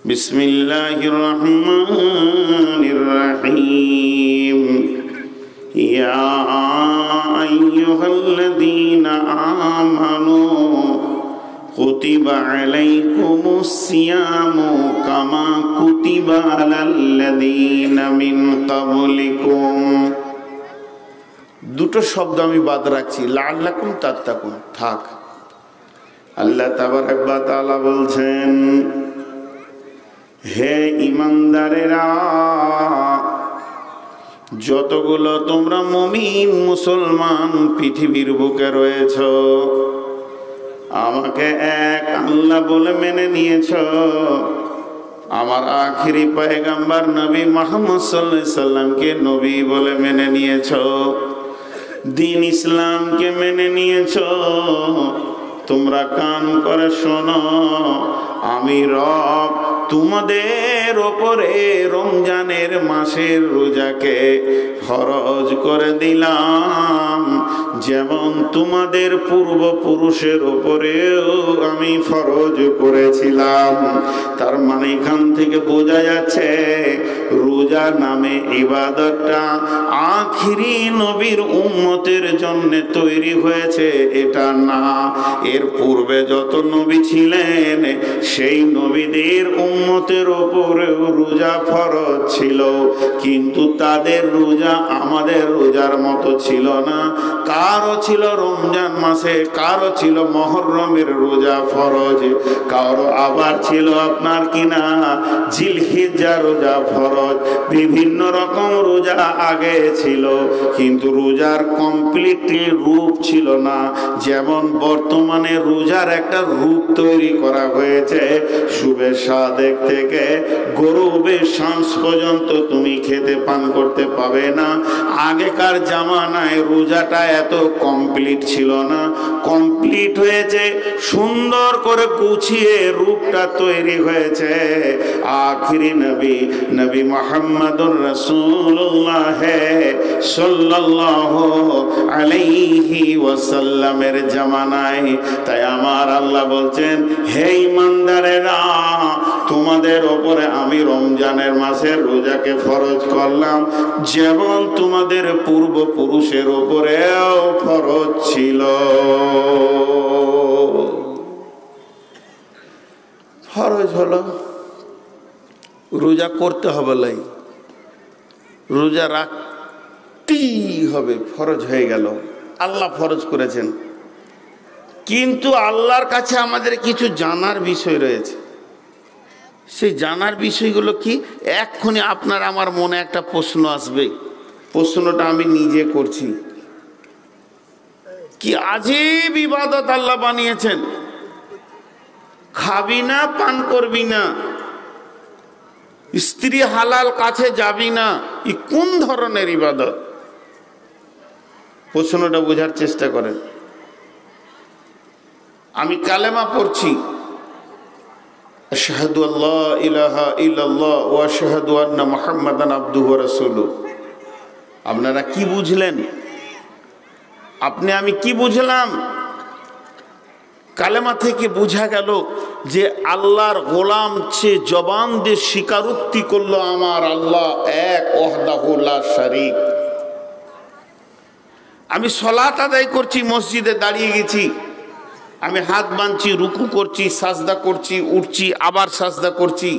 বিসমিল্লাহির রহমানির রহিম। ইয়া আইয়ুহাল্লাযীনা আমানু কুতিবা আলাইকুমুস সিয়ামু কামা কুতিবা আলাল্লাযীনা মিন ক্বাবলিকুম। দুটো শব্দ আমি বাদ রাখছি, লাআল্লাকুম তাত্তাকুন থাক। আল্লাহ তাবারক ওয়া তাআলা বলছেন, হে ঈমানদারেরা, যতগুলো তোমরা মুমিন মুসলমান পৃথিবীর বুকে রয়েছ, আমাকে এক আল্লাহ বলে মেনে নিয়েছ, আমার আখিরি পয়গম্বর নবী মুহাম্মদ সাল্লাল্লাহু আলাইহি সাল্লামকে নবী বলে মেনে নিয়েছ, দ্বীন ইসলামকে মেনে নিয়েছ, তোমরা কান করে শোনো, আমি রব তোমাদের ওপরে রমজানের মাসের রোজাকে ফরজ করে দিলাম, যেমন তোমাদের পূর্বপুরুষের ওপরেও আমি ফরজ করেছিলাম। তার মানে এখান থেকে বোঝা যাচ্ছে রোজা নামে ইবাদতটা আখিরি নবীর উম্মতের জন্য তৈরি হয়েছে এটা না, এর পূর্বে যত নবী ছিলেন সেই নবীদের উম্মতের ওপরেও রোজা ফরজ ছিল, কিন্তু তাদের রোজা আমাদের রোজার মতো ছিল না। কারো ছিল রমজান মাসে, কারো ছিল মুহররমের রোজা ফরজ, কারো আবার ছিল আপনার কিনা জিলহিজ্জার রোজা ফরজ। বিভিন্ন রকম রোজা আগে ছিল, কিন্তু রোজার কমপ্লিটলি রূপ ছিল না। যেমন বর্তমানে রোজার একটা রূপ তৈরি করা হয়েছে, শুভে সাদেক থেকে গরুবে শামস পর্যন্ত তুমি খেতে পান করতে পাবে না। আগেকার জামানায় রোজাটা এত কমপ্লিট ছিল না, কমপ্লিট হয়েছে, সুন্দর করে গুছিয়ে রূপটা তৈরি হয়েছে আখিরি নবী নবী মুহাম্মদুর রাসূলুল্লাহ সাল্লাল্লাহু আলাইহি ওয়াসাল্লামের জামানায়। তাই আমার আল্লাহ বলছেন, হে ঈমানদারেরা, তোমাদের ওপরে আমি রমজানের মাসের রোজাকে ফরজ করলাম, যেমন তোমাদের পূর্বপুরুষের ওপরেও ফরজ ছিল। ফরজ হলো, রোজা করতে হবে, লাই রোজা রাখতেই হবে, ফরজ হয়ে গেল, আল্লাহ ফরজ করেছেন। কিন্তু আল্লাহর কাছে আমাদের কিছু জানার বিষয় রয়েছে। সেই জানার বিষয়গুলো কি? এক্ষুনি আপনার আমার মনে একটা প্রশ্ন আসবে, প্রশ্নটা আমি নিজে করছি। কি আজীব ইবাদত আল্লাহ বানিয়েছেন, খাবি না, পান করবি না, স্ত্রী হালাল কাছে যাবি না, এই কোন ধরনের ইবাদত? প্রশ্নটা বোঝার চেষ্টা করেন। আমি কালেমা পড়ছি, আশহাদু আল্লা ইলাহা ইল্লাল্লাহ ওয়া আশহাদু আন্না মুহাম্মাদান আবদুহু ওয়া রাসূলুহু। আপনারা কি বুঝলেন? আমি কি বুঝলাম? কালেমা থেকে বোঝা গেল যে আল্লাহর গোলাম সে জবান দিয়ে স্বীকারোক্তি করলো, আমার আল্লাহ এক, ওয়াহদাহু লা শারীক। আমি সালাত আদায় করছি, মসজিদে দাঁড়িয়ে গেছি, আমি হাত বাঁধছি, রুকু করছি, সাজদা করছি, উঠছি, আবার সাজদা করছি,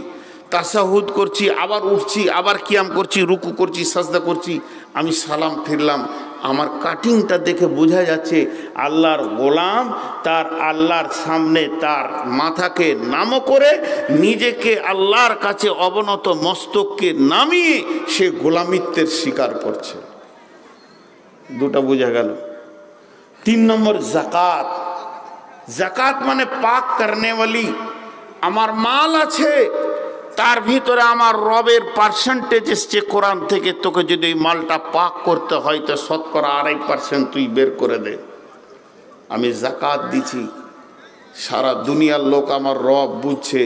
তাশাহুদ করছি, আবার উঠছি, আবার কিয়াম করছি, রুকু করছি, সাজদা করছি, আমি সালাম ফিরলাম। আমার কাটিংটা দেখে বোঝা যাচ্ছে আল্লাহর গোলাম তার আল্লাহর সামনে তার মাথাকে নামো করে নিজেকে আল্লাহর কাছে অবনত মস্তককে নামিয়ে সে গোলামিত্বের স্বীকার করছে। দুটা বোঝা গেল। 3 নম্বর যাকাত। যাকাত মানে পাক করনেওয়ালি। আমার মাল আছে, তার ভিতরে আমার রবের পার্সেন্টেজ এসছে কোরআন থেকে, তোকে যদি এই মালটা পাক করতে হয় তো শতকরা 2.5% তুই বের করে দে। আমি যাকাত দিছি, সারা দুনিয়ার লোক আমার রব বুঝছে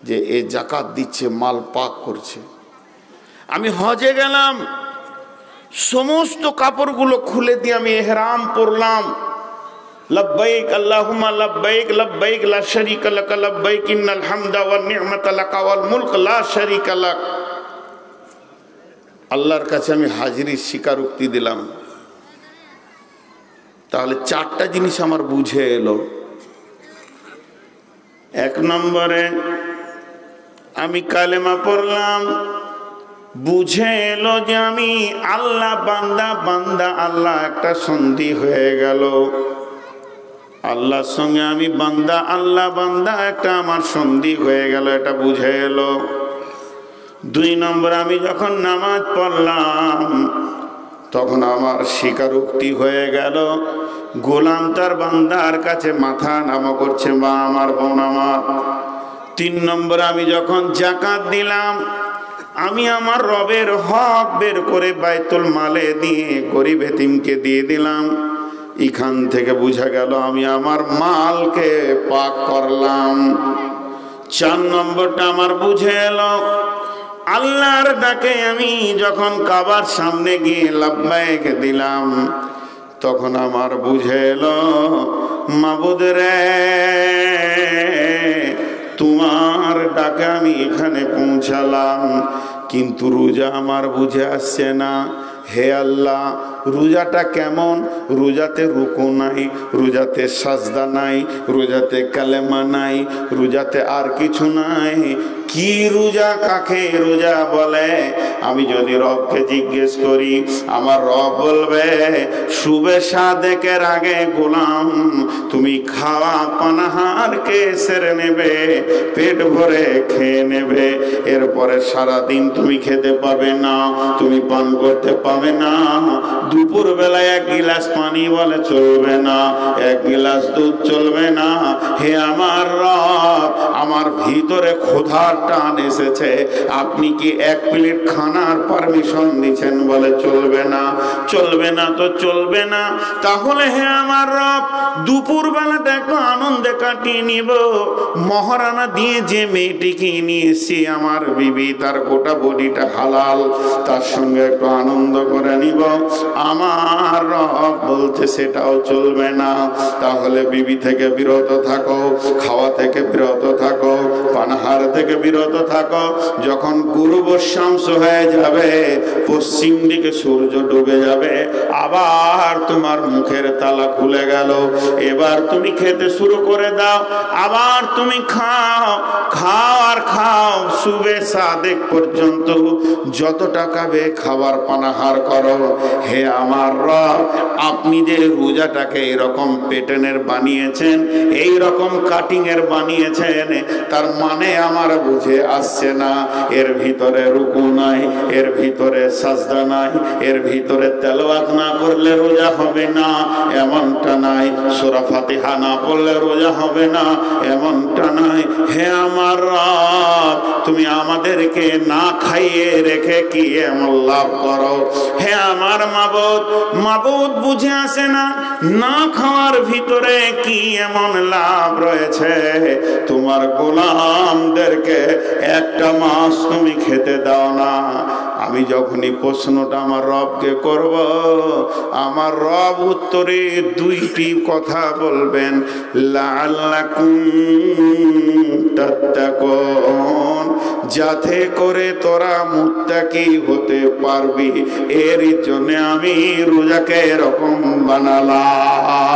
যে এ যাকাত দিচ্ছে, মাল পাক করছে। আমি হজে গেলাম, সমস্ত কাপড়গুলো খুলে দিয়ে আমি ইহরাম পরলাম, लब्बैक अल्लाहुम्मा लब्बैक लब्बैक ला शरीका लक लब्बैक इन्नल हम्दा वन निअमता लक वल मुल्क ला शरीका लक। আল্লাহর কাছে আমি হাজিরির স্বীকারোক্তি দিলাম। তাহলে চারটা জিনিস আমার বুঝে এলো। এক নম্বরে আমি কালেমা পড়লাম, বুঝে এলো যে আমি আল্লাহ বান্দা, বান্দা আল্লাহ একটা সন্ধি হয়ে গেল। আল্লাহর সঙ্গে আমি বান্দা, আল্লাহ বান্দা একটা আমার সন্ধি হয়ে গেল, এটা বুঝে এলো। দুই নম্বর আমি যখন নামাজ পড়লাম তখন আমার স্বীকারোক্তি হয়ে গেল, গোলাম তার বান্দার কাছে মাথা নামা করছে, বা আমার বোন আমার। তিন নম্বর আমি যখন যাকাত দিলাম, আমি আমার রবের হক বের করে বাইতুল মালে দিয়ে গরিব এতিমকে দিয়ে দিলাম। এখান থেকে বোঝা গেল আমি আমার মালকে পাক করলাম। চার নম্বরটা আমার বুঝে এলো, আল্লাহর ডাকে আমি যখন কাবার সামনে গিয়ে লাব্বাইক দিলাম তখন আমার বুঝে এলো, মাবুদ রে তোমার ডাকে আমি এখানে পৌঁছালাম, কিন্তু রোজা আমার বুঝে আসছে না। হে আল্লাহ, রোজাটা কেমন? রোজাতে রুকু নাই, রোজাতে সাজদা নাই, রোজাতে কালেমা নাই, রোজাতে আর কিছু নাই। কি রোজা, কাকে রোজা বলে? আমি যদি রবকে জিজ্ঞেস করি, আমার রব বলবে শুবে সাদেকের আগে গোলাম তুমি খাওয়া পানাহারকে সেরে নেবে, পেট ভরে খেয়ে নেবে, এরপরে সারাদিন তুমি খেতে পাবে না, তুমি পান করতে পাবে না। দুপুর বেলায় এক গিলাস পানি বলে চলবে না, এক গিলাস দুধ চলবে না। হে আমার রব, আমার ভিতরে ক্ষুধার টান এসেছে, আপনি কি এক প্লেট খানার পারমিশন দিচ্ছেন? বলে চলবে না। চলবে না তো চলবে না। তাহলে হে আমার রব, দুপুর বেলাটা একটু আনন্দে কাটিয়ে নিব। মহারানা দিয়ে যে মেয়েটিকে নিয়েছি আমার বিবি, তার গোটা বডিটা হালাল, তার সঙ্গে একটু আনন্দ করে নিব। আমার রব বলছে সেটাও চলবে না। তাহলে বিবি থেকে বিরত থাকো, খাওয়া থেকে বিরত থাকো, পানাহার থেকে বিরত থাকো। যখন গুরুব শামস হয়ে যাবে, পশ্চিম দিকে সূর্য ডুবে যাবে, আবার তোমার মুখের তালা খুলে গেল, এবার তুমি খেতে শুরু করে দাও। আবার তুমি খাও, খাও আর খাও, সুবে সাদেক পর্যন্ত যতটা খাবে খাবার পানাহার করো। হে আমার রব, আপনি যে রোজাটাকে এরকম প্যাটার্নের বানিয়েছেন, এই রকম কাটিং এর বানিয়েছেন, তার মানে আমার বুঝে আসছে না। এর ভিতরে রুকু নাই, এর ভিতরে সাজদা নাই, এর ভিতরে তেলাওয়াত না করলে রোজা হবে না, এমনটা নাই। সূরা ফাতিহা না পড়লে রোজা হবে না, এমনটা নাই। হে আমার রব, তুমি আমাদেরকে না খাইয়ে রেখে কি এমন লাভ করো? হে আমার মাবুদ, মাবুদ বুঝে আসে না, না খাওয়ার ভিতরে কি এমন লাভ রয়েছে? তোমার গোলামদেরকে একটা মাস তুমি খেতে দাও না। আমি যখনই প্রশ্নটা আমার রবকে করব, আমার রব উত্তরে দুইটি কথা বলবেন, লাআল্লাকুম তাত্তাকুন, যাতে করে তোরা মুত্তাকি হতে পারবি, এর জন্য আমি রোজাকে এরকম বানালাম।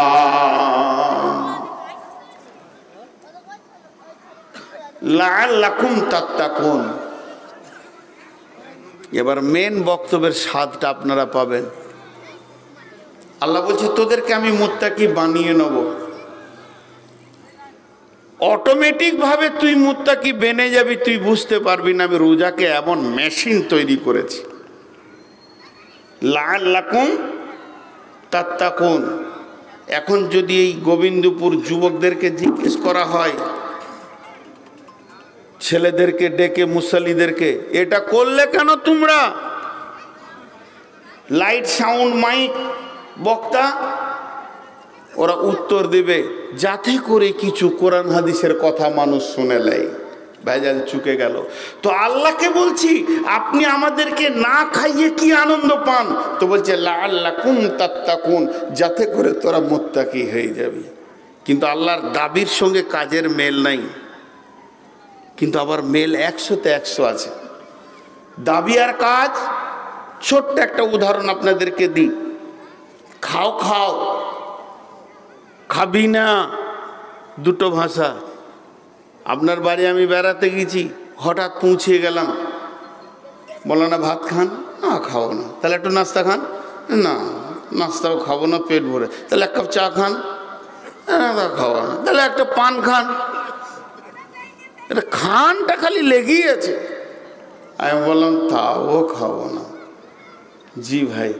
লাআল্লাকুম তাত্তাকুন। এবার মেন বক্তব্যের স্বাদটা আপনারা পাবেন। আল্লাহ বলছে তোদেরকে আমি মুত্তাকি বানিয়ে নেব। অটোমেটিক ভাবে তুই মুত্তাকি বেনে যাবি, তুই বুঝতে পারবি না আমি রোজাকে এমন মেশিন তৈরি করেছি। লাআল্লাকুম তাত্তাকুন। এখন যদি এই গোবিন্দপুর যুবকদেরকে জিজ্ঞেস করা হয়, ছেলেদেরকে ডেকে, মুসল্লিদেরকে, এটা করলে কেন তোমরা? লাইট সাউন্ড মাইক বক্তা, ওরা উত্তর দেবে যাতে করে কিছু কোরআন হাদিসের কথা মানুষ শুনে নেয়। ভেজাল চুকে গেল। তো আল্লাহকে বলছি আপনি আমাদেরকে না খাইয়ে কি আনন্দ পান? তো বলছে লাআল্লাকুম তাত্তাকুন, যাতে করে তোরা মুত্তাকি হয়ে যাবি। কিন্তু আল্লাহর দাবির সঙ্গে কাজের মেল নাই, কিন্তু আবার মেল 100-তে 100 আছে। দাবি আর কাজ, ছোট্ট একটা উদাহরণ আপনাদেরকে দিই। খাও খাও, খাবি না, দুটো ভাষা। আপনার বাড়ি আমি বেড়াতে গেছি, হঠাৎ পৌঁছে গেলাম, বলো না ভাত খান, না খাবো না। তাহলে একটু নাস্তা খান, না নাস্তাও খাবো না, পেট ভরে। তাহলে এক কাপ চা খান, না খাবো না। তাহলে একটা পান খান। এটা খানটা খালি লেগেই আছে। আমি বললাম তাও খাবো না। জি ভাই,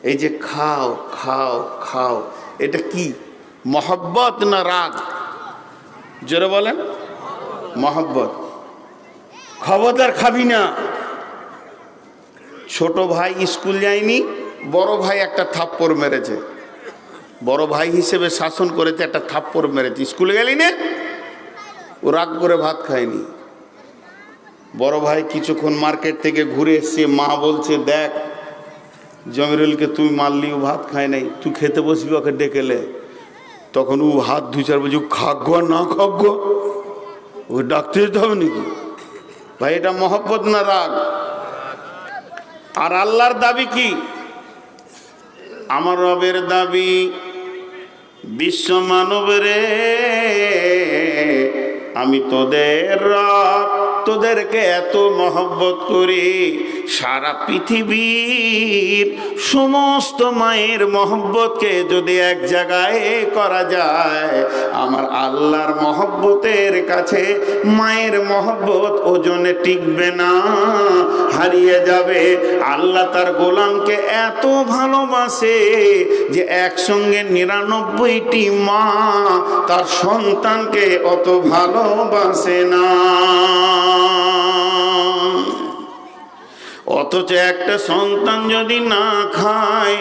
এই যে খাও খাও খাও, এটা কি মহব্বত না রাগ? জোরে বলেন। মহব্বত। খবরদার খাবি না। ছোট ভাই স্কুল যায়নি, বড় ভাই একটা থাপ্পড় মেরেছে, বড় ভাই হিসেবে শাসন করেছে, একটা থাপ্পড় মেরেছে, স্কুলে গেলি না? ও রাগ করে ভাত খায়নি। বড় ভাই কিছুক্ষণ মার্কেট থেকে ঘুরে এসছে, মা বলছে দেখ জমিরুলকে তুই মারলি, ও ভাত খায় নাই, তুই খেতে বসবি, ওকে ডেকেলে। তখন ও হাত ধুচার বলছে খাগ্য না খাগ্য, ও ডাকতে যেতে হবে নাকি? ভাই এটা মহব্বত না রাগ? আর আল্লাহর দাবি কি? আমার রবের দাবি, বিশ্ব মানবরে আমি তোদের রব, তোদেরকে এত মহব্বত করি, সারা পৃথিবীর সমস্ত মায়ের মহব্বতকে যদি এক জায়গায় করা যায়, আমার আল্লাহর মহব্বতের কাছে মায়ের মহব্বত ওজনে টিকবে না, হারিয়ে যাবে। আল্লাহ তার গোলামকে এত ভালোবাসে যে একসঙ্গে 99টি মা তার সন্তানকে অত ভালোবাসে না। অথচ একটা সন্তান যদি না খায়,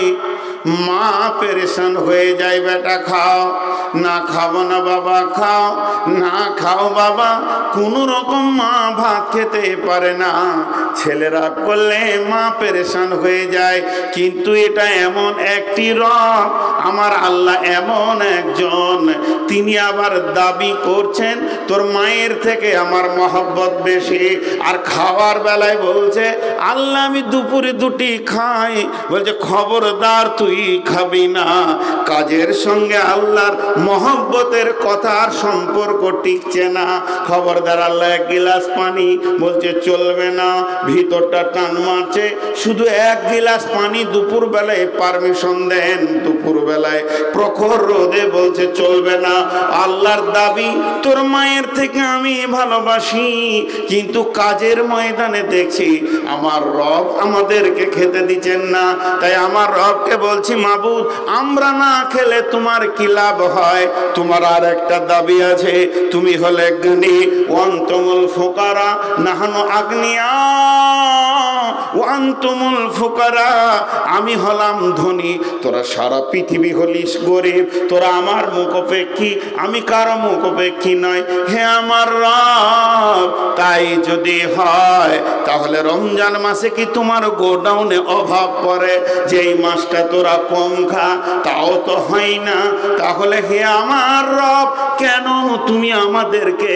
মা পেরেশান হয়ে যায়, বেটা খাও, না খাবো না বাবা খাও, না খাও বাবা, কোনো রকম মা ভাত খেতে পারে না। ছেলেরা করলে মা পেরেশান হয়ে যায়। কিন্তু এটা এমন একটি রব, আমার আল্লাহ এমন একজন, তিনি আবার দাবি করছেন তোর মায়ের থেকে আমার মহব্বত বেশি। আর খাওয়ার বেলায় বলছে আল্লাহ আমি দুপুরে 2টি খাই, বলছে খবরদার তুই খাবি না। কাজের সঙ্গে আল্লাহর মহব্বতের কথার সম্পর্ক টিকছে না। খবরদার আল্লাহ 1 গিলাস পানি, বলছে চলবে না, ভিতরটা টান মারছে। শুধু 1 গিলাস পানি দুপুর বেলায় পারমিশন দেন, দুপুর বেলায় প্রখর রোদে, বলছে চলবে না। আল্লাহর দাবি তোর মায়ের থেকে আমি ভালোবাসি, কিন্তু কাজের ময়দানে দেখছি আমার রব আমাদেরকে খেতে দিচ্ছেন না। তাই আমার রবকে বলছি মাবুদ, আমরা না খেলে তোমার কি লাভ হয়? তোমার আর একটা দাবি আছে, তুমি হলে গনি, ওয়ান্তুমুল ফুকারা নাহনু আগনিয়া ওয়ান্তুমুল ফুকারা, আমি হলাম ধনী, তোরা সারা পৃথিবী হলিস গরিব। তোরা আমার মুখোপেক্ষী, আমি কারো মুখোপেক্ষী নয়। হে আমার রব, তাই যদি হয় তাহলে রমজান মাসে কি তোমার গোডাউনে অভাব পড়ে? যেই মাসটা তোরা কম খা, তাও তো হয় না। তাহলে হে আমার রব, কেন তুমি আমাদেরকে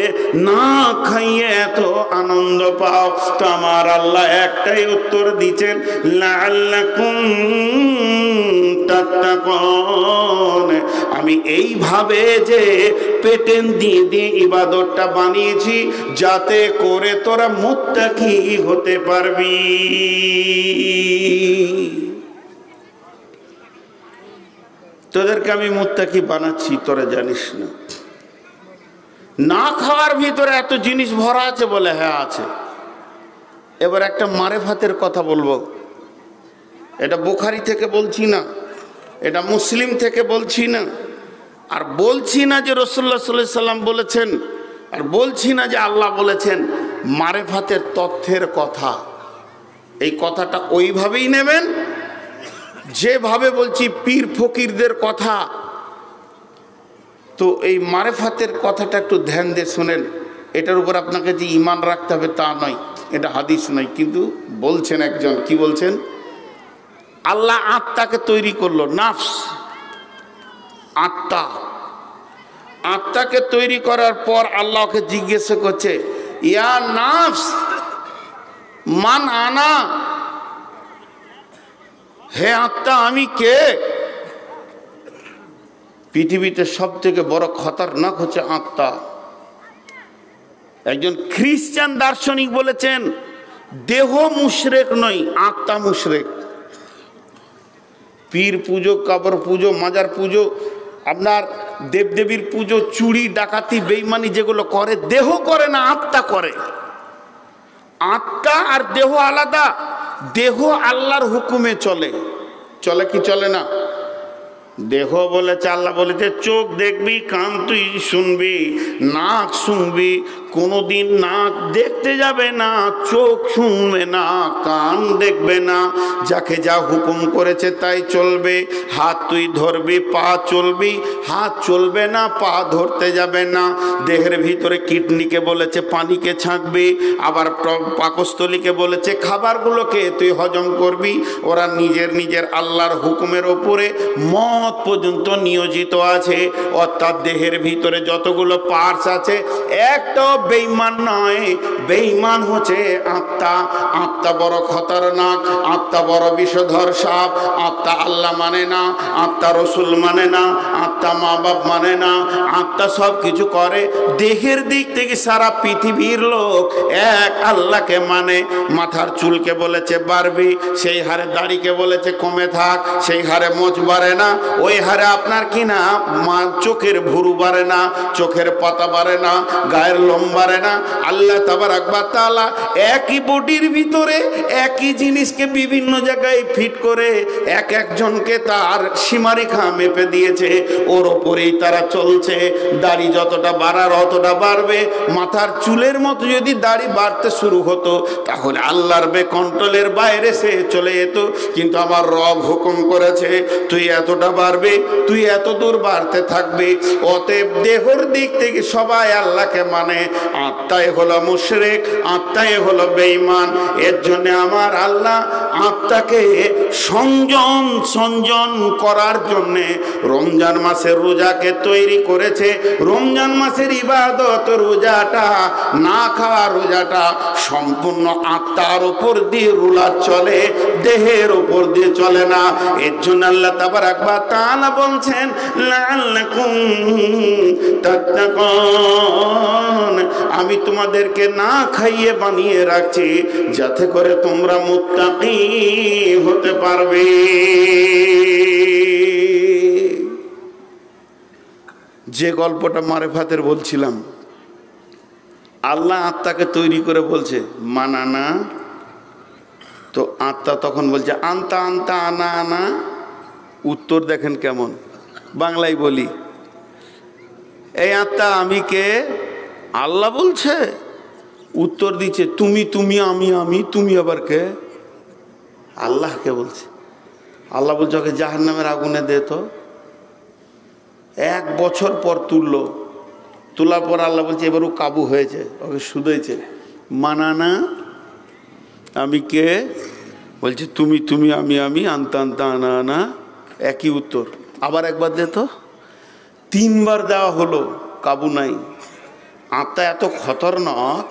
না খাইয়ে এত আনন্দ পাও? তো আমার আল্লাহ একটাই উত্তর দিচ্ছেন, লাআল্লাকুম তাত্তাকুন। আমি এইভাবে যে পেটেন দিয়ে দিয়ে ইবাদতটা বানিয়েছি, যাতে করে তোরা মুত্তাকি হতে পারবি। তোদেরকে আমি মুত্তাকি বানাচ্ছি, তোরা জানিস না। না খাওয়ার ভিতরে এত জিনিস ভরা আছে বলে, হ্যাঁ আছে। এবার একটা মারেফাতের কথা বলবো। এটা বুখারী থেকে বলছি না, এটা মুসলিম থেকে বলছি না। আর বলছি না যে রাসূলুল্লাহ সাল্লাল্লাহু আলাইহি সাল্লাম বলেছেন, আর বলছি না যে আল্লাহ বলেছেন। মারেফাতের তথ্যের কথা, এই কথাটা ওইভাবেই নেবেন যেভাবে বলছি পীর ফকিরদের কথা। তো এই মারেফাতের কথাটা একটু ধ্যান দিয়ে শুনেন। এটার উপর আপনাকে যে ঈমান রাখতে হবে তা নয়, এটা হাদিস নয়। কিন্তু বলছেন একজন, কি বলছেন, আল্লাহ আত্মাকে তৈরি করলো, নাফস, আত্মা, আত্মাকে তৈরি করার পর আল্লাহকে জিজ্ঞাসা করছে, ইয়া নাফস মান আনা, হে আত্মা আমি কে? পৃথিবীতে সব থেকে বড় খতরনাক হচ্ছে আত্মা। একজন খ্রিস্টান দার্শনিক বলেছেন, দেহ মুশরিক নয়, আত্মা মুশরিক। পীর পুজো, কবর পুজো, মাজার পুজো, আপনার দেবদেবীর পুজো, চুরি ডাকাতি বেঈমানি যেগুলো করে, দেহ করে না, আত্মা করে। আত্মা আর দেহ আলাদা। দেহ আল্লাহর হুকুমে চলে, চলে কি চলে না? দেহ বলেছে, আল্লাহ বলেছে চোখ দেখবি, কান তুই শুনবি, নাক শুনবি। কোনোদিন নাক দেখতে যাবে না, চোখ শুনবে না, কান দেখবে না, যাকে যা হুকুম করেছে তাই চলবে। হাত তুই ধরবি, পা চলবি, হাত চলবে না, পা ধরতে যাবে না। দেহের ভিতরে কিডনিকে বলেছে পানিকে ছাঁকবি, আবার পাকস্থলীকে বলেছে খাবারগুলোকে তুই হজম করবি। ওরা নিজের নিজের আল্লাহর হুকুমের ওপরে মত পর্যন্ত নিয়োজিত আছে। অর্থাৎ দেহের ভিতরে যতগুলো পার্টস আছে একটাও বেঈমান নয়, বেঈমান হচ্ছে আত্মা। আত্মা বড় খতরনাক, আত্মা বড় বিষধর সাপ। আত্মা আল্লাহ মানে না, আত্মা রসুল মানে না, আত্মা মা বাপ মানে না, আত্মা সব কিছু করে। দেহের দিক থেকে সারা পৃথিবীর লোক এক আল্লাহকে মানে। মাথার চুলকে বলেছে বাড়বি, সেই হারে দাড়িকে বলেছে কমে থাক, সেই হারে মোচ বাড়ে না, ওই হারে আপনার কিনা চোখের ভুরু বাড়ে না, চোখের পাতা বাড়ে না, গায়ের লোম বাড়ে না। আল্লাহ তাবারাক ওয়া তাআলা একই বডির ভিতরে একই জিনিসকে বিভিন্ন জায়গায় ফিট করে এক একজনকে তার সীমারেখা মেপে দিয়েছে, ওর ওপরেই তারা চলছে। দাড়ি যতটা বাড়ার অতটা বাড়বে। মাথার চুলের মতো যদি দাড়ি বাড়তে শুরু হতো তাহলে আল্লাহর কন্ট্রোলের বাইরে সে চলে যেত। কিন্তু আমার রব হুকুম করেছে তুই এতটা বাড়বে, তুই এত দূর বাড়তে থাকবে। অতএব দেহর দিক থেকে সবাই আল্লাহকে মানে, আত্মাই হলো মুশরিক, আত্মাই হলো বেঈমান। এর জন্য আমার আল্লাহ আত্মাকে সংযম করার জন্য রমজান মাসের রোজাকে তৈরি করেছে। রমজান মাসের ইবাদত রোজাটা, না খাওয়া রোজাটা সম্পূর্ণ আত্মার উপর দিয়ে রুলার চলে, দেহের উপর দিয়ে চলে না। এর জন্য আল্লাহ তাবারাক ওয়া তাআলা বলছেন লাআল্লাকুম তাত্তাকুন, আমি তোমাদেরকে না খাইয়ে বানিয়ে রাখছি যাতে করে তোমরা মুত্তাকি হতে পারবে। যে গল্পটা মারেফাতের বলছিলাম, আল্লাহ আত্মাকে তৈরি করে বলছে মানানা, তো আত্মা তখন বলছে আন্তা আন্তা আনা আনা। উত্তর দেখেন কেমন, বাংলায় বলি, এই আত্মা আমি কে? আল্লাহ বলছে। উত্তর দিচ্ছে তুমি তুমি, আমি আমি, তুমি আবার কে? আল্লাহকে বলছে। আল্লাহ বলছে ওকে জাহান্নামের আগুনে দে তো। 1 বছর পর তুললো, তোলার পর আল্লাহ বলছে এবার ও কাবু হয়েছে, ওকে শুধুয়েছে। মানানা, আমি কে? বলছে তুমি তুমি, আমি আমি, আনতা আনতা আনা আনা, একই উত্তর। আবার একবার দে তো। 3 বার দেওয়া হলো, কাবু নাই। আত্মা এত খতরনাক,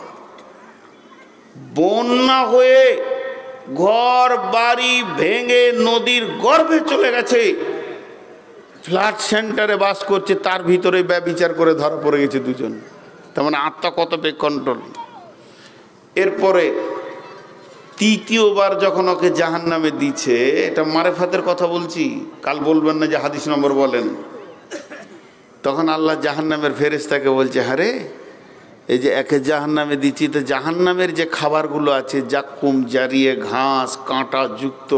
বন্যা হয়ে ঘর বাড়ি ভেঙে নদীর গর্ভে চলে গেছে, ফ্ল্যাট সেন্টারে বাস করছে, তার ভিতরে ব্যভিচার করে ধরা পড়ে গেছে 2 জন। তার মানে আত্মা কত কন্ট্রোল। এরপরে 3য় যখন ওকে জাহান্নামে দিচ্ছে, এটা মারেফাতের কথা বলছি, কাল বলবেন না যে হাদিস নম্বর বলেন। তখন আল্লাহ জাহান্নামের ফেরেশতাকে বলছে আরে এই যে একে জাহান্নামে দিচ্ছি, তো জাহান্নামের যে খাবারগুলো আছে, জাক্কুম, জারিয়ে, ঘাস, কাঁটা যুক্ত,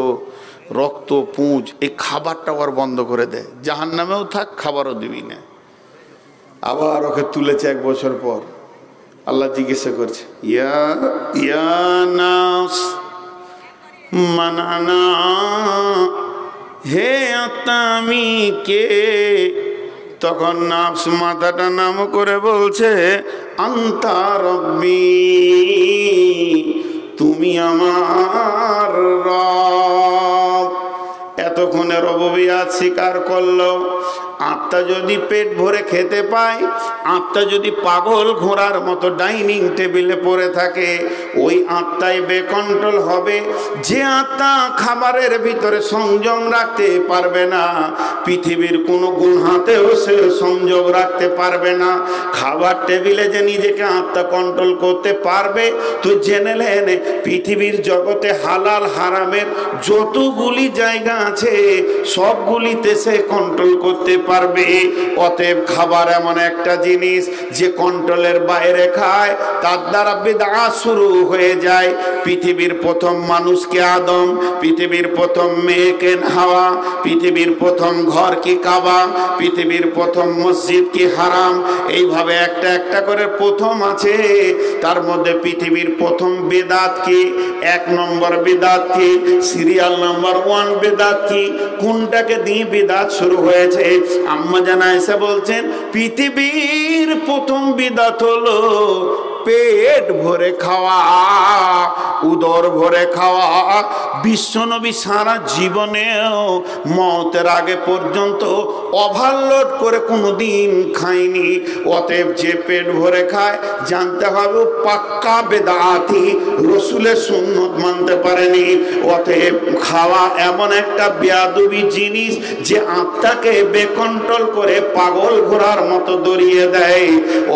রক্ত, পুঁজ, এই খাবারটা আবার বন্ধ করে দেয়। জাহান্নামেও থাক, খাবারও দিবি না। আবার ওকে তুলেছে 1 বছর পর। আল্লাহ জিজ্ঞাসা করছে ইয়া নাস মানানা, হে আত্মা আমি কে? তখন নাফস মাথাটা নাম করে বলছে, আন্তা রব্বি, তুমি আমার রব। এতক্ষণে রববিয়াত স্বীকার করলো। আত্মা যদি পেট ভরে খেতে পায়, আত্মা যদি পাগল ঘোড়ার মতো ডাইনিং টেবিলে পড়ে থাকে, ওই আত্মাই বেকন্ট্রোল হবে। যে আত্মা খাবারের ভিতরে সংযম রাখতে পারবে না, পৃথিবীর কোনো গুনহাতেও সে সংযোগ রাখতে পারবে না। খাবার টেবিলে যে নিজেকে আত্মা কন্ট্রোল করতে পারবে, তো জেনে নেন পৃথিবীর জগতে হালাল হারামের যতগুলি জায়গা আছে সবগুলিতে সে কন্ট্রোল করতে পারবে। অতএব খাবার এমন একটা জিনিস যে কন্ট্রোলের বাইরে খায়, তার দ্বারা বিদআত শুরু হয়ে যায়। পৃথিবীর প্রথম মানুষকে আদম, পৃথিবীর প্রথম মেয়েকে হাওয়া, পৃথিবীর প্রথম ঘর কি কাবা, পৃথিবীর প্রথম মসজিদ কি হারাম, এইভাবে একটা একটা করে প্রথম আছে। তার মধ্যে পৃথিবীর প্রথম বেদাত কি, 1 নম্বর বেদাত কি, সিরিয়াল নাম্বার 1 বেদাত কি, কোনটাকে দিয়ে বেদাত শুরু হয়েছে? আম্মা জান আয়েশা বলছেন, পৃথিবীর প্রথম বিদাত হলো পেট ভরে খাওয়া, উদর ভরে খাওয়া। বিশ্বনবী সারা জীবনেও মতের আগে পর্যন্ত ওভারলোড করে কোনোদিন খায়নি। অতএব যে পেট ভরে খায়, জানতে হবে পাক্কা বেদাতি, রসুলের সুন্নত মানতে পারেনি। অতএব খাওয়া এমন একটা বেয়াদবি জিনিস যে আত্মাকে বেকন্ট্রোল করে পাগল ঘোড়ার মতো দড়িয়ে দেয়।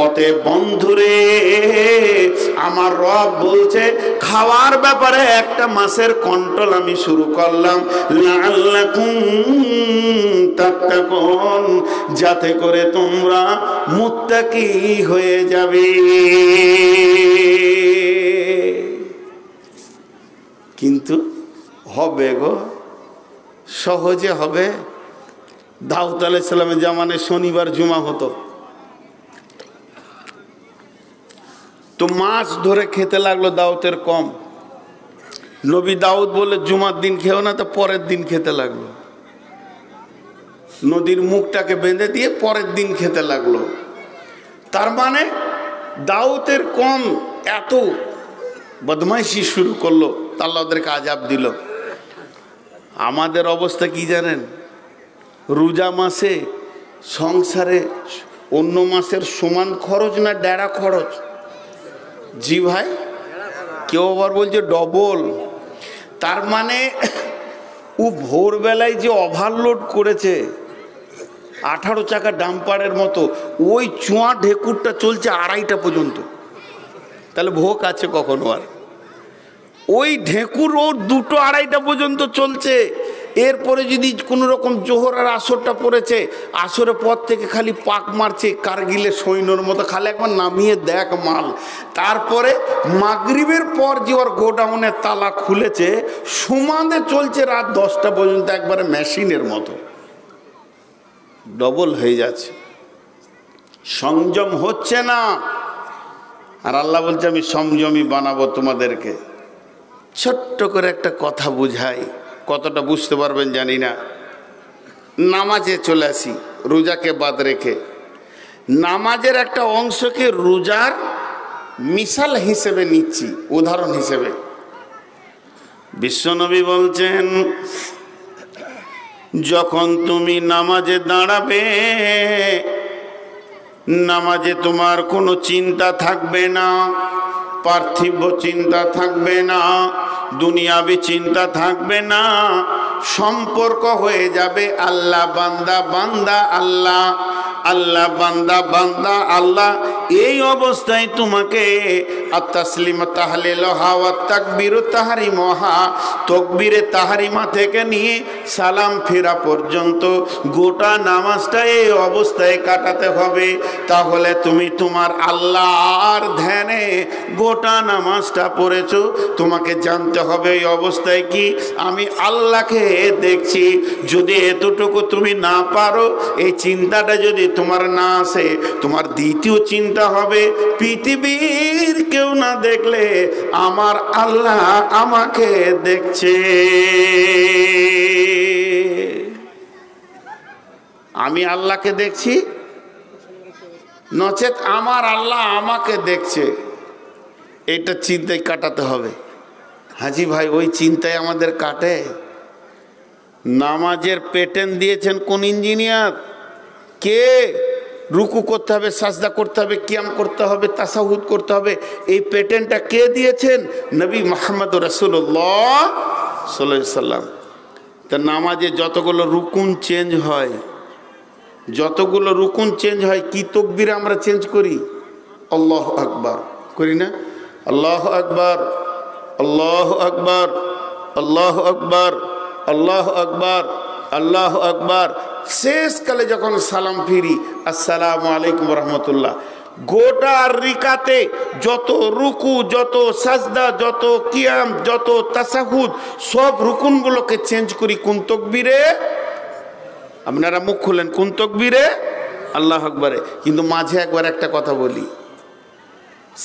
অতএব বন্ধুরে, আমার রব বলছে খাওয়ার ব্যাপারে একটা মাসের কন্ট্রোল আমি শুরু করলাম, লাআল্লাকুম তাত্তাকুন, যাতে করে তোমরা মুত্তাকি হয়ে যাবে। কিন্তু হবে গো, সহজে হবে? দাউদ আলাইহিস সালামের জামানায় শনিবার জুমা হতো, তো মাছ ধরে খেতে লাগলো দাউদের কম। নবী দাউদ বলে জুমার দিন খেও না, তো পরের দিন খেতে লাগলো। নদীর মুখটাকে বেঁধে দিয়ে পরের দিন খেতে লাগলো। তার মানে দাউদের কম এত বদমাইশি শুরু করলো, আল্লাহ ওদেরকে আযাব দিল। আমাদের অবস্থা কি জানেন? রোজা মাসে সংসারে অন্য মাসের সমান খরচ না ডেরা খরচ? জি ভাই, কেউ আবার বলছে ডবল। তার মানে ও ভোরবেলায় যে ওভারলোড করেছে 18 চাকা ডাম্পারের মতো, ওই চুয়া ঢেকুরটা চলছে 2:30টা পর্যন্ত। তাহলে ভোগ আছে কখনো? আর ওই ঢেকুর ওর 2-2:30টা পর্যন্ত চলছে। এরপরে যদি কোনো রকম জোহর আর আসরটা পড়েছে, আসরের পর থেকে খালি পাক মারছে কারগিলের সৈন্যর মতো, খালি একবার নামিয়ে দেখ মাল। তারপরে মাগরিবের পর যে ওর গোডাউনের তালা খুলেছে, সমানে চলছে রাত 10টা পর্যন্ত, একবারে মেশিনের মতো। ডবল হয়ে যাচ্ছে, সংযম হচ্ছে না। আর আল্লাহ বলছে আমি সংযমী বানাবো তোমাদেরকে। ছোট্ট করে একটা কথা বুঝাই, কতটা বুঝতে পারবেন জানি না। নামাজে চলে আসি, রোজাকে বাদ রেখে। নামাজের একটা অংশকে রোজার মিসাল হিসেবে নিচ্ছি, উদাহরণ হিসেবে। বিশ্বনবী বলছেন, যখন তুমি নামাজে দাঁড়াবে, নামাজে তোমার কোনো চিন্তা থাকবে না, পার্থিব চিন্তা থাকবে না, দুনিয়াবি চিন্তা থাকবে না। সম্পর্ক হয়ে যাবে আল্লাহ বান্দা বান্দা আল্লাহ, আল্লাহ বান্দা বান্দা আল্লাহ। এই অবস্থায় তোমাকে আত-তাসলিম তাহলিলহা ওয়া তাকবীরু তাহরিমহা, তাকবীরে তাহরিমা থেকে নিয়ে সালাম ফেরা পর্যন্ত গোটা নামাজটা এই অবস্থায় কাটাতে হবে। তাহলে তুমি তোমার আল্লাহর ধ্যানে গোটা নামাজটা পড়েছো। তোমাকে জানতে হবে এই অবস্থায় কি আমি আল্লাহকে দেখছি। যদি এতটুকু তুমি না পারো, এই চিন্তাটা যদি তোমার না আসে, তোমার দ্বিতীয় চিন্তা হবে পৃথিবীর কেউ না দেখলে আমার আল্লাহ আমাকে দেখছে। আমি আল্লাহকে দেখছি, নচেত আমার আল্লাহ আমাকে দেখছে, এটা চিন্তায় কাটাতে হবে। হাজি ভাই, ওই চিন্তায় আমাদের কাটে। নামাজের প্যাটার্ন দিয়েছেন কোন ইঞ্জিনিয়ার? কে? রুকু করতে হবে, সাজদা করতে হবে, কিয়াম করতে হবে, তাসাহুদ করতে হবে, এই প্যাটার্নটা কে দিয়েছেন? নবী মুহাম্মদ রাসূলুল্লাহ সাল্লাল্লাহু আলাইহি সাল্লাম। তা নামাজে যতগুলো রুকুন চেঞ্জ হয়, কি তাকবীরে আমরা চেঞ্জ করি? আল্লাহু আকবার করি না? আল্লাহু আকবার, আল্লাহু আকবার, আল্লাহু আকবার, আল্লাহু আকবার, আল্লাহু আকবার। শেষকালে যখন সালাম ফিরি, আসসালামু আলাইকুম রহমতুল্লাহ। গোটা রিকাতে যত রুকু, যত সাজদা, যত কিয়াম, যত তাসাহুদ, সব রুকুনগুলোকে চেঞ্জ করি কোন তাকবীরে? আপনারা মুখ খুলেন, কোন তাকবীরে? আল্লাহু আকবারে। কিন্তু মাঝে একবার একটা কথা বলি,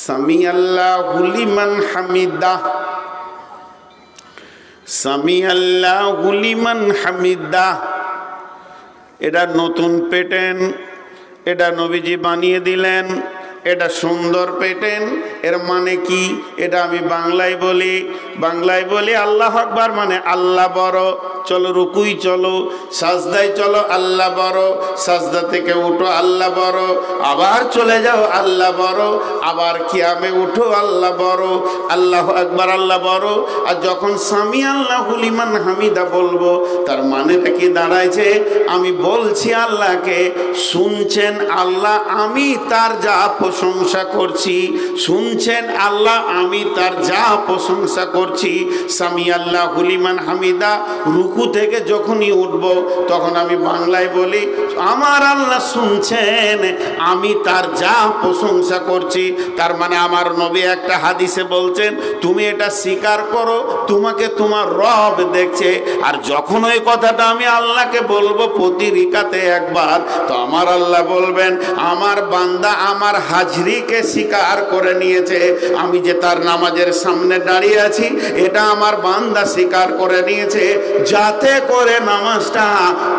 সামি আল্লাহু লিমান হামিদাহ, সামি আল্লাহু লিমান হামিদাহ। এটা নতুন প্যাটার্ন, এটা নবীজি বানিয়ে দিলেন, এটা সুন্দর প্যাটার্ন। এর মানে কি? এটা আমি বাংলায় বলি আল্লাহু আকবার মানে আল্লাহ বড়, চলো রুকুই চলো, সাজদায় চলো, আল্লাহ বড়, সাজদা থেকে উঠো, আল্লাহ বড়, আবার চলে যাও, আল্লাহ বড়, আবার কিয়ামে উঠো, আল্লাহ বড়, আল্লাহু আকবার, আল্লাহ বড়। আর যখন সামি আল্লাহু লিমান হামিদা বলবো, তার মানেটা কি দাঁড়াইছে? আমি বলছি আল্লাহকে, শুনছেন আল্লাহ, আমি তার যা প্রশংসা করছি, শুনছেন আল্লাহ, আমি তার যা প্রশংসা করছি। সামি আল্লাহু লিমান হামিদা, রুকু থেকে যখনই উঠব তখন আমি বাংলায় বলি, আমার আল্লাহ শুনছেন, আমি তার যা প্রশংসা করছি। তার মানে আমার নবী একটা হাদিসে বলছেন, তুমি এটা স্বীকার করো, তোমাকে তোমার রব দেখছে। আর যখন ওই কথাটা আমি আল্লাহকে বলবো প্রতি রিকাতে একবার, তো আমার আল্লাহ বলবেন, আমার বান্দা আমার হাজরিকে স্বীকার করে নিয়েছে। আমি যে তার নামাজের সামনে দাঁড়িয়ে আছি, এটা আমার বান্দা স্বীকার করে নিয়েছে, যাতে করে নামাজটা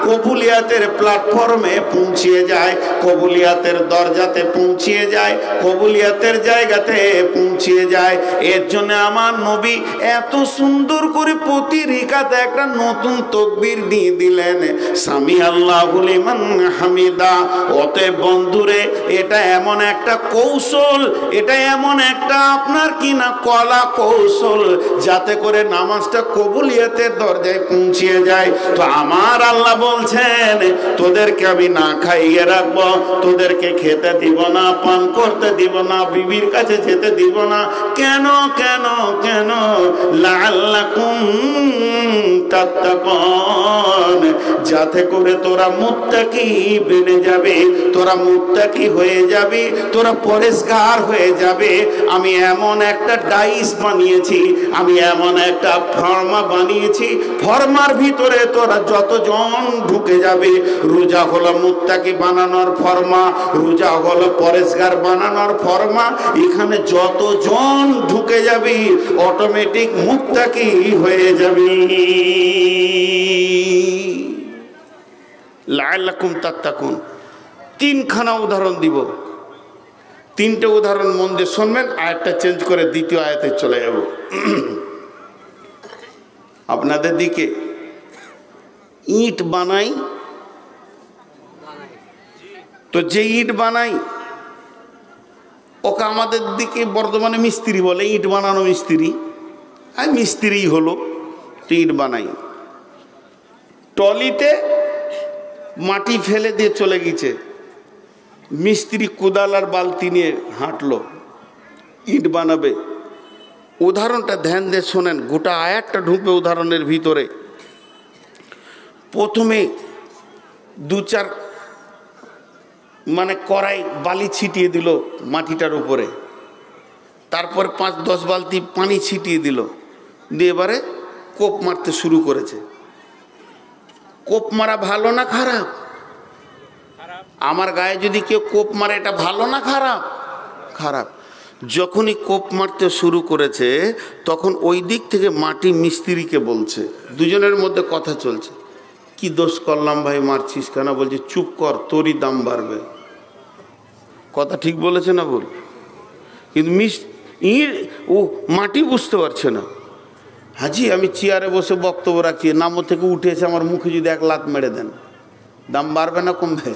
কবুলিয়াতের প্ল্যাটফর্মে পৌঁছিয়ে যায়, কবুলিয়াতের দরজাতে পৌঁছিয়ে যায়, কবুলিয়াতের জায়গাতে পৌঁছিয়ে যায়। এর জন্য আমার নবী এত সুন্দর করে প্রতি রিকাতে একটা নতুন তাকবীর দিয়ে দিলেন, সামি আল্লাহু লিমান হামিদা। অতএব বন্ধুরে, এটা এমন একটা কৌশল, এটা এমন একটা আপনার কি না কলা কৌশল, যাতে করে নামাজটা কবুলিয়াতের দরজায় পৌঁছিয়ে যায়। তো আমার আল্লাহ বলছেন, তোদেরকে আমি না খাইয়ে রাখবো, তোদেরকে খেতে দিব না, পান করতে দিব না, বিবির কাছে যেতে দিব না। কেন কেন কেন? লাআল্লাকুম তাত্তাকুন, যাতে করে তোরা মুত্তাকি বেনে যাবে, তোরা মুত্তাকি হয়ে যাবে, তোরা পরেশগার হয়ে যাবে। আমি এমন একটা ডাইস বানিয়েছি, আমি এমন একটা ফর্মা বানিয়েছি, ফর্মার ভিতরে তোরা যতজন ঢুকে যাবে, রোজা হলো মুত্তাকি বানানোর ফর্মা, রোজা হলো পরেশগার বানানোর ফর্মা, এখানে যতজন ঢুকে যাবে অটোমেটিক মুত্তাকি হয়ে যাবে। লাআল্লাকুম তাত্তাকুন। তিনখানা উদাহরণ দিব, তিনটে উদাহরণ মন দিয়ে শুনবেন, আয়াতটা চেঞ্জ করে দ্বিতীয় আয়াতে চলে যাব। আপনাদের দিকে ইট বানাই, তো যে ইট বানাই ওকে আমাদের দিকে বর্ধমানে মিস্ত্রি বলে, ইট বানানো মিস্ত্রি। আর মিস্ত্রি হলো, তো ইট বানাই, টলিতে মাটি ফেলে দিয়ে চলে গেছে, মিস্ত্রি কোদাল আর বালতি নিয়ে হাঁটলো, ইট বানাবে। উদাহরণটা ধ্যান দিয়ে শোনেন, গোটা আয়াতটা ঢুকবে উদাহরণের ভিতরে। প্রথমে দু চার মানে কড়াই বালি ছিটিয়ে দিল মাটিটার উপরে, তারপর 5-10 বালতি পানি ছিটিয়ে দিল, দিয়ে এবারে কোপ মারতে শুরু করেছে। কোপ মারা ভালো না খারাপ? আমার গায়ে যদি কেউ কোপ মারে, এটা ভালো না খারাপ? খারাপ। যখনই কোপ মারতে শুরু করেছে, তখন ওই দিক থেকে মাটি মিস্ত্রিকে বলছে, দুজনের মধ্যে কথা চলছে, কি দোষ করলাম ভাই, মারছিস কেন? বলছে চুপ কর, তোরই দাম বাড়বে। কথা ঠিক বলেছে না ভুল? কিন্তু ও মাটি বুঝতে পারছে না। হাজি আমি চেয়ারে বসে বক্তব্য রাখছি, নামো থেকে উঠে এসে আমার মুখে যদি এক লাত মেরে দেন, দাম বাড়বে না কমবে?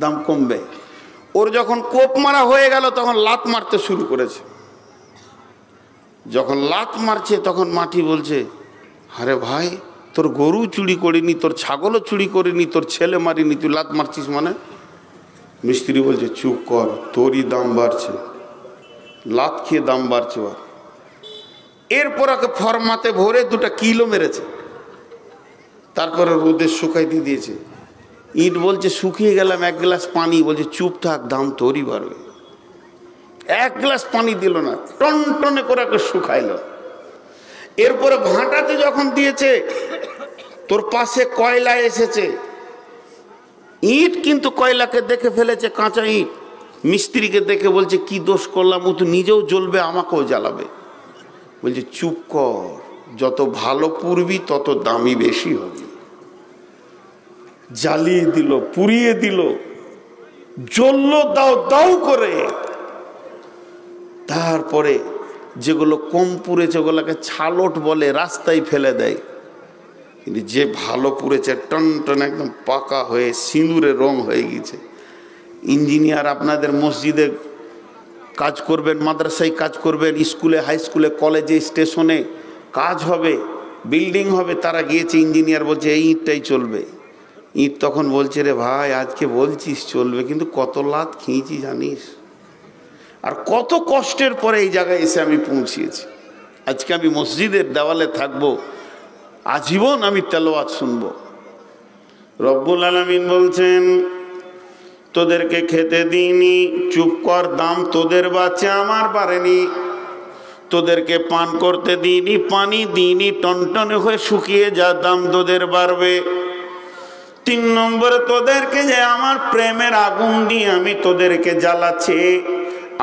দাম কমবে। ওর যখন কোপ মারা হয়ে গেল তখন লাত মারতে শুরু করেছে। যখন লাত মারছে তখন মাটি বলছে, আরে ভাই তোর গরু চুরি করিনি, তোর ছাগলও চুরি করিনি, তোর ছেলে মারিনি, তুই লাত মারছিস মানে? মিস্ত্রি বলছে চুপ কর, তোরই দাম বাড়ছে, লাত খেয়ে দাম বাড়ছে। এরপর ওকে ফরমাতে ভরে 2টা কিলো মেরেছে, তারপরে রোদে শুকাইতে দিয়েছে। ইট বলছে শুকিয়ে গেলাম, 1 গ্লাস পানি, বলছে চুপ থাক, দাম তোরই বাড়বে। 1 গ্লাস পানি দিল না, টনটনে করে ওকে শুকাইল। এরপরে ভাঁটাতে যখন দিয়েছে, তোর পাশে কয়লা এসেছে, ইট কিন্তু কয়লাকে দেখে ফেলেছে, কাঁচা ইট। মিস্ত্রিকে দেখে বলছে কি দোষ করলাম, ও তো নিজেও জ্বলবে, আমাকেও জ্বালাবে। বলছে চুপ কর, যত ভালো পুরবি তত দামি বেশি হবে। জ্বালিয়ে দিল, পুড়িয়ে দিল, জ্বলল দাও দাও করে। তারপরে যেগুলো কম পুড়েছে ওগুলোকে ছালট বলে, রাস্তায় ফেলে দেয়। কিন্তু যে ভালো পুড়েছে টনটন একদম পাকা হয়ে সিঁদুরে রং হয়ে গেছে। ইঞ্জিনিয়ার আপনাদের মসজিদে কাজ করবেন, মাদ্রাসায় কাজ করবেন, স্কুলে, হাই স্কুলে, কলেজে, স্টেশনে কাজ হবে, বিল্ডিং হবে, তারা গিয়েছে। ইঞ্জিনিয়ার বলছে এই ইটটাই চলবে। ইট তখন বলছে রে ভাই আজকে বলছিস চলবে, কিন্তু কত লাত খেয়েছি জানিস, আর কত কষ্টের পরে এই জায়গায় এসে আমি পৌঁছিয়েছি। আজকে আমি মসজিদের দেওয়ালে থাকবো, আজীবন আমি তেলাওয়াত শুনবো। রব্বুল আলামিন বলছেন তোদেরকে খেতে দিইনি, চুপ কর, দাম তোদের বাঁচে, আমার বাড়েনি। তোদেরকে পান করতে দিইনি, পানি দিইনি, টনটনে হয়ে শুকিয়ে যা, দাম তোদের বাড়বে। 3 নম্বরে তোদেরকে যে আমার প্রেমের আগুন দিয়ে আমি তোদেরকে জ্বালাচ্ছি,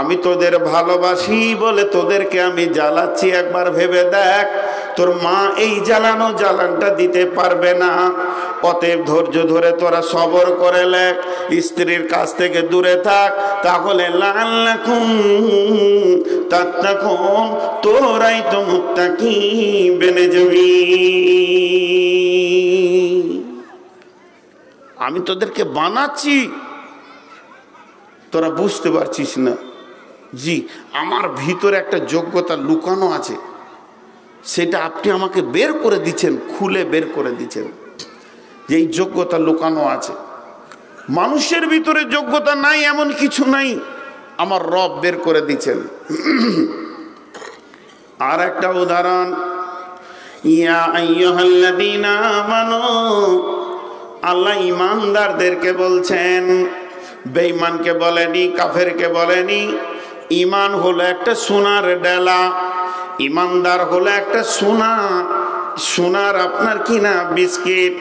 আমি তোদের ভালোবাসি বলে তোদেরকে আমি জ্বালাচ্ছি। একবার ভেবে দেখ, তোর মা এই জ্বালানটা দিতে পারবে না। অতএব ধৈর্য ধরে তোরা সবর করে লেখ, স্ত্রীর কাছ থেকে দূরে থাক, তাহলে লাআল্লাকুম তাত্তাকুন, তোরাই তো মুত্তাকি বেনে যাবি। আমি তোদেরকে বানাচ্ছি, তোরা বুঝতে পারছিস না। জি, আমার ভিতরে একটা যোগ্যতা লুকানো আছে, সেটা আপনি আমাকে বের করে দিচ্ছেন, খুলে বের করে দিচ্ছেন যে এই যোগ্যতা লুকানো আছে। মানুষের ভিতরে যোগ্যতা নাই এমন কিছু নাই, আমার রব বের করে দিচ্ছেন। আর একটা উদাহরণ, ইয়া আইয়ুহাল্লাযীনা আমানু, আল্লাহ ইমানদারদেরকে বলছেন, বেঈমানকে বলেনি, কাফেরকে বলেনি। ঈমান হলো একটা সোনার ডেলা, ইমানদার হলো একটা সোনার আপনার কিনা বিস্কিট,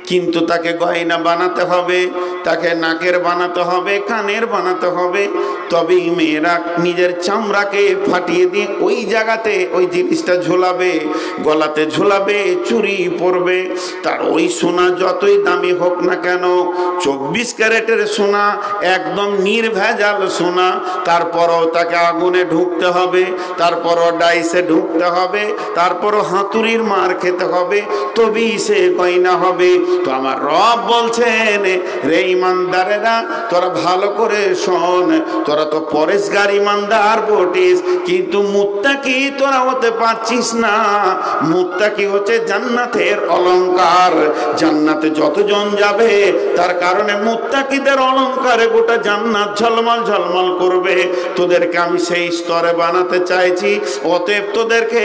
কিন্তু তাকে গয়না বানাতে হবে, তাকে নাকের বানাতে হবে, কানের বানাতে হবে, তবেই মেয়েরা নিজের চামড়াকে ফাটিয়ে দিয়ে ওই জায়গাতে ওই জিনিসটা ঝোলাবে, গলাতে ঝোলাবে, চুড়ি পরবে। তার ওই সোনা যতই দামি হোক না কেন, 24 ক্যারেটের সোনা, একদম নির্ভেজাল সোনা, তারপরও তাকে আগুনে ঢুকতে হবে, তারপরও ডাইসে ঢুকতে হবে, তারপরও হাতুড়ির মার খেতে হবে, তবেই সে গয়না হবে। তো আমার রব বলছেন, রে ইমানদারেরা তোরা ভালো করে শোন, তোরা তো পরেশগার ইমানদার বটিস, কিন্তু মুত্তাকি তোরা হতে পারছিস না। মুত্তাকি হচ্ছে জান্নাতের অলংকার। জান্নাতে যতজন যাবে তার কারণে মুত্তাকিদের অলংকারে গোটা জান্নাত ঝলমল ঝলমল করবে। তোদেরকে আমি সেই স্তরে বানাতে চাইছি। অতএব তোদেরকে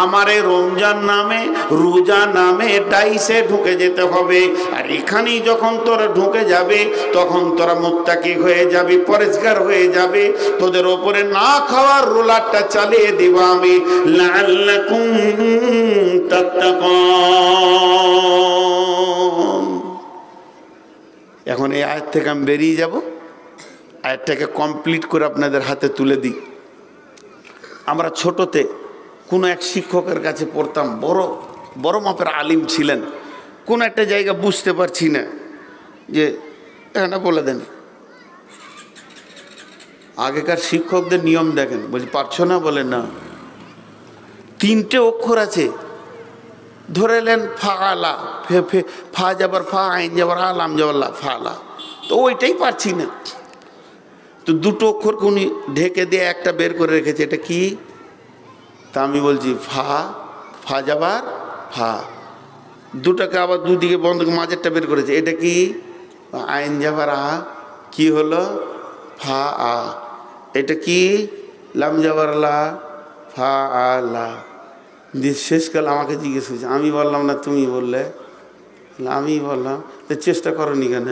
আমার এই রমজান নামে, রোজা নামে ডাইসে ঢুকে যেতে হবে। আর এখানেই যখন তোরা ঢুকে যাবে তখন তোরা মুত্তাকি হয়ে যাবি, পরেশগার হয়ে যাবে। তোদের ওপরে না খাওয়ার রোলারটা চালিয়ে দিব আমি, লাআল্লাকুম তাত্তাকুন। এখন এই আয়াত থেকে আমি বেরিয়ে যাব, আয়াতটাকে কমপ্লিট করে আপনাদের হাতে তুলে দিই। আমরা ছোটতে কোনো এক শিক্ষকের কাছে পড়তাম, বড় মাপের আলিম ছিলেন। কোন একটা জায়গা বুঝতে পারছি না, যে এটা বলে দেন, আগেকার শিক্ষকদের নিয়ম দেখেন, বলছি পারছো না, বলে না, 3টে অক্ষর আছে, ধরে নেন ফালা, ফা যাবার ফা, আইন যাবার আ, লাম যাবার লা, ফালা, তো ওইটাই পারছি না। তো 2টো অক্ষরকে উনি ঢেকে দিয়ে একটা বের করে রেখেছে, এটা কি? তা আমি বলছি ফা, ফা যাবার ফা, 2টাকে আবার দুদিকে বন্ধ, মাঝেরটা বের করেছে, এটা কি? আইন যাবার আ, কি হলো? ফা আ। এটা কি? লাম যাবার লা, ফা আ লা। দিয়ে শেষকাল আমাকে জিজ্ঞেস করছে, আমি বললাম না তুমি বললে? আমি বললাম, তো চেষ্টা করনি কেন?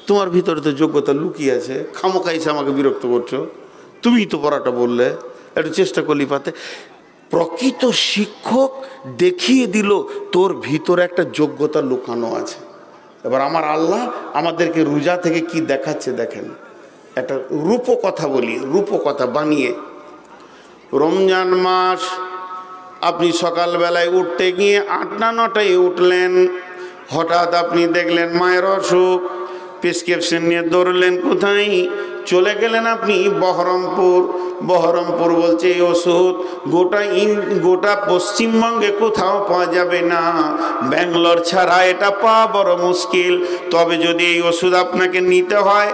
তোমার ভিতরে তো যোগ্যতা লুকিয়ে আছে, খামোখা এসে আমাকে বিরক্ত করছো, তুমিই তো পড়াটা বললে, একটু চেষ্টা করলি পাতে। প্রকৃত শিক্ষক দেখিয়ে দিল তোর ভিতরে একটা যোগ্যতা লুকানো আছে। এবার আমার আল্লাহ আমাদেরকে রোজা থেকে কি দেখাচ্ছে দেখেন, একটা রূপকথা বলি, রূপকথা বানিয়ে। রমজান মাস, আপনি সকালবেলায় উঠতে গিয়ে 8টা 9টায় উঠলেন, হঠাৎ আপনি দেখলেন মায়ের অসুখ, প্রেসক্রিপশন নিয়ে দৌড়লেন কোথায়? চলে গেলেন আপনি বহরমপুর। বহরমপুর বলছে এই ওষুধ গোটা পশ্চিমবঙ্গে কোথাও পাওয়া যাবে না, ব্যাঙ্গালোর ছাড়া এটা পাওয়া বড় মুশকিল। তবে যদি এই ওষুধ আপনাকে নিতে হয়,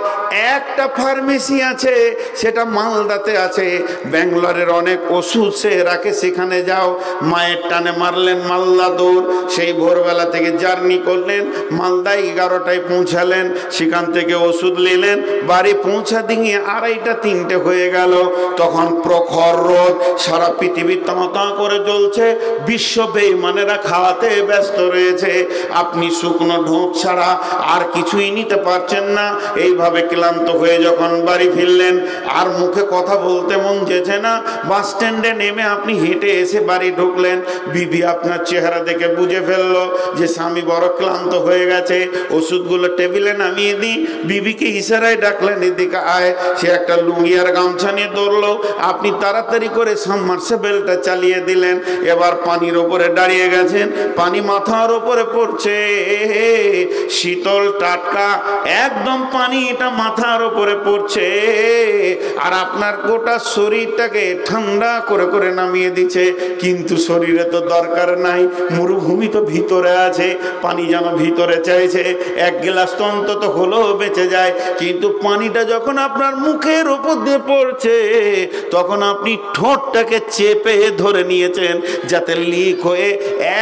একটা ফার্মেসি আছে, সেটা মালদাতে আছে, ব্যাঙ্গালোরের অনেক ওষুধ সে রাখে, সেখানে যাও। মায়ের টানে মারলেন মালদা দৌড়, সেই ভোরবেলা থেকে জার্নি করলেন, মালদায় 11টায় পৌঁছালেন, সেখান থেকে ওষুধ নিলেন, বাড়ি পৌঁছা দিয়ে 2:30 3টে হয়ে গেল। তখন প্রখর রোদ, সারা পৃথিবী তাঁতা করে জ্বলছে, বিশ্ব বেঈমানেরা খাওয়াতে ব্যস্ত রয়েছে, আপনি শুকনো ঢোক ছাড়া আর কিছুই নিতে পারছেন না। এইভাবে ক্লান্ত হয়ে যখন বাড়ি ফিরলেন, আর মুখে কথা বলতে মন যেছে না, বাস স্ট্যান্ডে নেমে আপনি হেঁটে এসে বাড়ি ঢুকলেন। বিবি আপনার চেহারা দেখে বুঝে ফেললো যে স্বামী বড় ক্লান্ত হয়ে গেছে, ওষুধগুলো টেবিলে নামিয়ে দিই। বিবিকে ইশারায় ডাকলেন, এদিকে আয়। সে একটা লুঙ্গি আর গামছা নিয়ে দৌড়লো, আপনি তাড়াতাড়ি করে সাবমার্সিবলটা চালিয়ে দিলেন। এবার পানির ওপরে দাঁড়িয়ে গেছেন, পানি মাথার ওপরে পড়ছে, শীতল টাটকা একদম পানি, এটা মাথার ওপরে পড়ছে, আর আপনার গোটা শরীরটাকে ঠান্ডা করে করে নামিয়ে দিচ্ছে। কিন্তু শরীরে তো দরকার নাই, মরুভূমি তো ভিতরে আছে, পানি যেন ভিতরে চাইছে, 1 গ্লাস তো অন্তত হলেও বেঁচে যায়। কিন্তু পানিটা যখন আপনার মুখের উপর দিয়ে পড়ছে, তখন আপনি ঠোঁটটাকে চেপে ধরে নিয়েছেন যাতে লিক হয়ে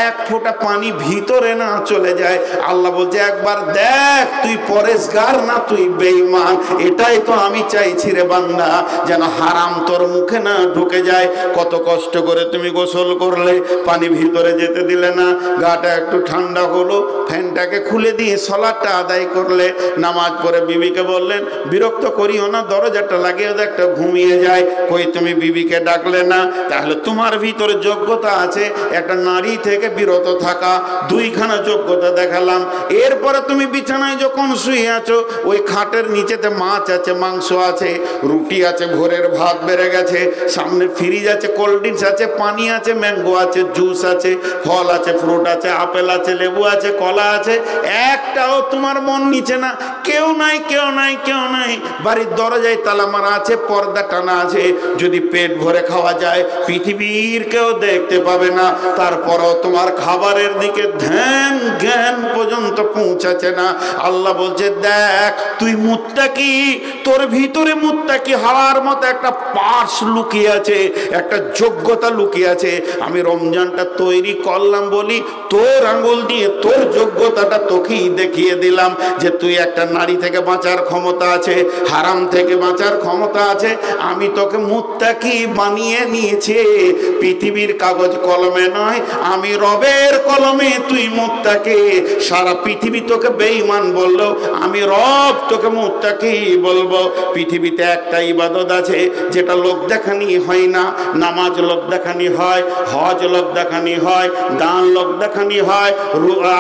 1 ফোঁটা পানি ভিতরে না চলে যায়। আল্লাহ বলছে, একবার দেখ তুই পরেশগার না তুই বেঈমান। এটাই তো আমি চাইছি রে বান্দা, যেন হারাম তোর মুখে না ঢুকে যায়। কত কষ্ট করে তুমি গোসল করলে, পানি ভিতরে যেতে দিলে না, গাটা একটু ঠান্ডা হলো, ফ্যানটাকে খুলে দিয়ে সালাতটা আদায় করলে, নামাজ পড়ে বিবিকে বললেন বিরক্ত করিও না, দরজাটা লাগিয়ে একটা ঘুমিয়ে যায়। কই তুমি বিবিকে ডাকলে না? তাহলে তোমার ভিতরে যোগ্যতা আছে একটা নারী থেকে বিরত থাকা, 2খানা যোগ্যতা দেখালাম। এরপরে তুমি বিছানায় যখন শুয়ে আছো, ওই খাটের নিচেতে মাছ আছে, মাংস আছে, রুটি আছে, ভোরের ভাত বেড়ে গেছে, সামনে ফ্রিজ আছে, কোল্ড ড্রিঙ্কস আছে, পানি আছে, ম্যাঙ্গো আছে, জুস আছে, ফল আছে, ফ্রুট আছে, আপেল আছে, লেবু আছে, কলা আছে, একটাও তোমার মন নিচে না। কেউ নাই, কেউ নাই, কেউ নাই। বাড়ির দরজায় তালা মারা আছে, পর্দা টানা আছে। যদি পেট ভরে খাওয়া যায়, পৃথিবীর কেউ দেখতে পাবে না, তারপরও তোমার খাবারের দিকে ধ্যান জ্ঞান পর্যন্ত পৌঁছাচ্ছে না। আল্লাহ বলছে, দেখ তুই মুত্তাকি, তোর ভিতরে মুত্তাকি হওয়ার মতো একটা পার্স লুকিয়ে আছে, একটা যোগ্যতা লুকিয়ে আছে। আমি রমজানটা তৈরি করলাম বলি তোর আঙ্গুল দিয়ে তোর যোগ্যতাটা তোকেই দেখিয়ে দিলাম যে তুই একটা নারী থেকে বাঁচার ক্ষমতা আছে, হারাম থেকে বাঁচার ক্ষমতা আছে। আমি তোকে মুত্তাকি বানিয়ে নিয়েছি, পৃথিবীর কাগজ কলমে নয়, আমি রবের কলমে তুই মুত্তাকি। সারা পৃথিবী তোকে বেঈমান বললো, আমি রব তোকে মুত্তাকি বলবো। পৃথিবীতে একটা ইবাদত আছে যেটা লোক দেখানি হয় না, নামাজ লোক দেখানি হয়, হজ লোক দেখানি হয়, দান লোক দেখানি হয়,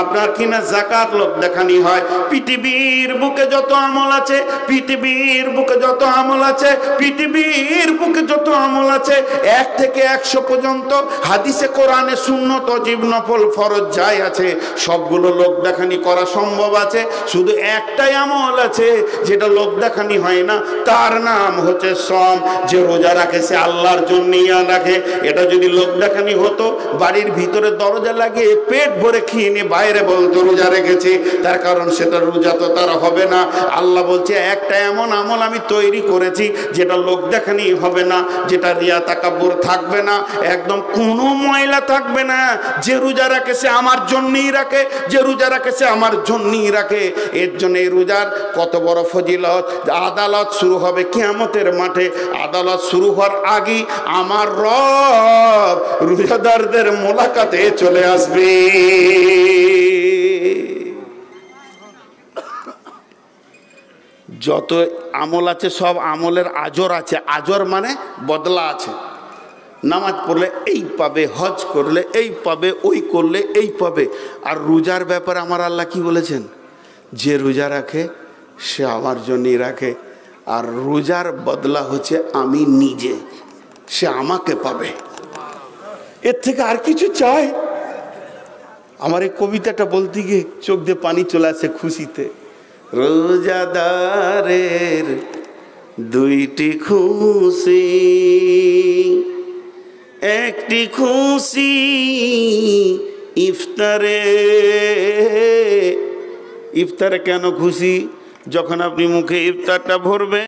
আপনার কিনা যাকাত লোক দেখানি হয়। পৃথিবীর বুকে যত আমল আছে, পৃথিবীর পৃথিবীর বুকে যত আমল আছে, পৃথিবীর বুকে যত আমল আছে 1 থেকে 100 পর্যন্ত হাদিসে কোরআনে সুন্নত ওয়াজিব নফল ফরজ যাই আছে সবগুলো লোক দেখানি করা সম্ভব আছে। শুধু একটাই আমল আছে যেটা লোক দেখানি হয় না, তার নাম হচ্ছে সম। যে রোজা রাখে সে আল্লাহর জন্যই রাখে। এটা যদি লোক দেখানি হতো, বাড়ির ভিতরে দরজা লাগিয়ে পেট ভরে খেয়ে নিয়ে বাইরে বলতো রোজা রেখেছে, তার কারণ সেটা রোজা তো তার হবে না। আল্লাহ বলছে একটা এমন আমল আমি তৈরি করেছি যেটা লোক দেখানি হবে না, যেটা রিয়া তাকাব্বুর থাকবে না, একদম কোনো ময়লা থাকবে না। যে রোজা রাখে সে আমার জন্যই রাখে, যে রোজা রাখে সে আমার জন্যই রাখে। এর জন্য এই রোজার কত বড় ফজিলত। আদালত শুরু হবে কিয়ামতের মাঠে। আদালত শুরু হওয়ার আগে আমার রব রোজাদারদের মোলাকাতে চলে আসবে। যত আমল আছে সব আমলের আজর আছে। আজর মানে বদলা আছে। নামাজ পড়লে এই পাবে, হজ করলে এই পাবে, ওই করলে এই পাবে। আর রোজার ব্যাপারে আমার আল্লাহ কি বলেছেন? যে রোজা রাখে সে আমার জন্যই রাখে, আর রোজার বদলা হচ্ছে আমি নিজে, সে আমাকে পাবে। এর থেকে আর কিছু চাই? আমার এই কবিতাটা বলতে গিয়ে চোখ দিয়ে পানি চলে আসে খুশিতে। রোজাদারের দুইটি খুশি, একটি খুশি ইফতারে। ইফতারে কেন খুশি? যখন আপনি মুখে ইফতারটা ভরবে